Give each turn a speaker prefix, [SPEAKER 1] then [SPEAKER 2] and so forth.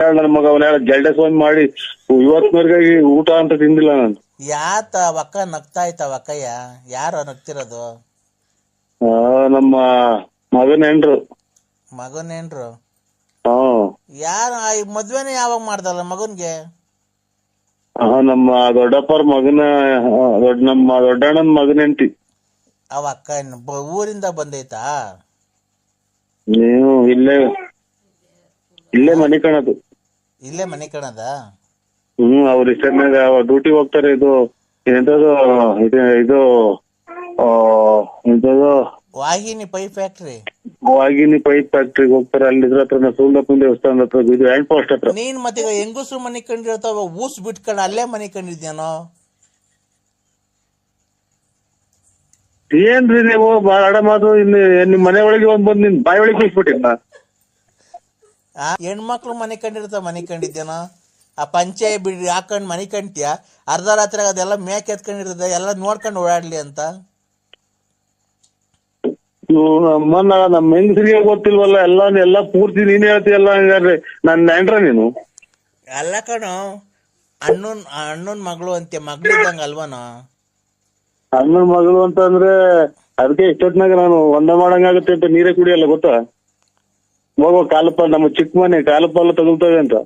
[SPEAKER 1] ನನ್ನ ಮಗ ಅವನ ಜಲ್ಡೆ ಸ್ವಾಮಿ ಮಾಡಿ ಇವತ್ತಿನವರೆಗಾಗಿ ಊಟ ಅಂತ ತಿಂದಿಲ್ಲ ನಾನು.
[SPEAKER 2] ಯಾತ ಅವಕ್ಕ ನಗ್ತಾ ಇತ್ತಾವ ಅಕ್ಕಯ್ಯ? ಯಾರು ನಗ್ತಿರೋದು?
[SPEAKER 1] ನಮ್ಮ ಮಗನ ಹೆಂಡ್ರು.
[SPEAKER 2] ಮಗನೇನ್ರು?
[SPEAKER 1] ಹ್ಮ್.
[SPEAKER 2] ಯಾರ ಮದ್ವೆನೇ ಯಾವಾಗ ಮಾಡ್ದಲ್ಲ ಮಗನ್ಗೆ?
[SPEAKER 1] ನಮ್ಮ ದೊಡ್ಡಪ್ಪರ ಮಗನ ನಮ್ಮ ದೊಡ್ಡಣ್ಣನ ಮಗನ ಹೆಂಡತಿ.
[SPEAKER 2] ಅವ ಅಕ್ಕ ಊರಿಂದ ಬಂದೈತಾ?
[SPEAKER 1] ನೀವು ಇಲ್ಲೇ ಮನೆ ಕಾಣದು.
[SPEAKER 2] ಇಲ್ಲೇ ಮನೆ ಕಣದ?
[SPEAKER 1] ಅವ್ರ ಇಷ್ಟನಾಗ ಡ್ಯೂಟಿ ಹೋಗ್ತಾರೆ. ಇದು ಎಂತದು ಇದು ಎಂತದು
[SPEAKER 2] ವಾಹಿನಿ ಪೈಪ್ ಫ್ಯಾಕ್ಟ್ರಿ.
[SPEAKER 1] ವಾಗಿನಿ ಪೈಪ್ ಫ್ಯಾಕ್ಟ್ರಿಗೆ ಹೋಗ್ತಾರೆ. ಅಲ್ಲಿ ಇದ್ರ ಹತ್ರ ಸೂಲಪ್ಪನ ದೇವಸ್ಥಾನದ ಹತ್ರ ಇದು ಹ್ಯಾಂಡ್ ಪೋಸ್ಟ್ ಹತ್ರ.
[SPEAKER 2] ನೀನ್ ಮತ್ತೆ ಹೆಂಗಸ್ರು ಮನೆ ಕಂಡಿರ್ತಾವ, ಊಸ್ ಬಿಟ್ಕೊಂಡು ಅಲ್ಲೇ ಮನೆ ಕಂಡಿದ್ಯಾನೋ?
[SPEAKER 1] ಏನ್ರಿ ನೀವು ಬಾಳ ಮಾತು. ನಿಮ್ ಮನೆ ಒಳಗೆ ಬಂದ್ ನಿನ್ ಬಾಯಿ ಒಳಗೆ ಕೂಸ್ಬಿಟ್ಟಿಲ್ಲ.
[SPEAKER 2] ಹೆಣ್ಮಕ್ಳು ಮನೆ ಕಂಡಿರ್ತಾವ, ಮನೆ ಕಂಡಿದ್ಯಾನೋ? ಆ ಪಂಚಾಯ ಬಿಡ್ರಿ ಹಾಕೊಂಡ್ ಮನೆ ಕಂಡ್ತೀಯ, ಅರ್ಧ ರಾತ್ರಿ ಅದೆಲ್ಲ ಮೇಕ್ ಎತ್ಕೊಂಡಿರ್ತದೆ, ಎಲ್ಲ ನೋಡ್ಕೊಂಡು ಓಡಾಡ್ಲಿ ಅಂತ.
[SPEAKER 1] ನಮ್ಮ ಹೆಂಗಸರಿಗೆ ಗೊತ್ತಿಲ್ವಲ್ಲ ಎಲ್ಲ ಪೂರ್ತಿ ನೀನ್ ಹೇಳ್ತೀಯಲ್ಲ. ಹಂಗಾದ್ರೆ ನನ್ ನೆಂಟ್ರ ನೀನು?
[SPEAKER 2] ಅಲ್ಲ ಕಣೋ, ಅಣ್ಣನ್ ಮಗಳು ಅಂತೆ, ಮಗಳಿದ್ದಂಗ ಅಲ್ವನೋ?
[SPEAKER 1] ಅಣ್ಣನ ಮಗಳು ಅಂತ ಅಂದ್ರೆ ಅದಕ್ಕೆ ಇಷ್ಟೊತ್ನಾಗ ನಾನು ಒಂದ ಮಾಡಂಗಾಗುತ್ತೆ ಅಂತ ನೀರೇ ಕುಡಿಯಲ್ಲ ಗೊತ್ತಾ. ಹೋಗೋ ಕಾಲಪ್ಪ ನಮ್ಮ ಚಿಕ್ಕ ಮನೆ ಕಾಲಪ್ಪ ಎಲ್ಲ ತಗೊಳ್ತವೆ ಅಂತ.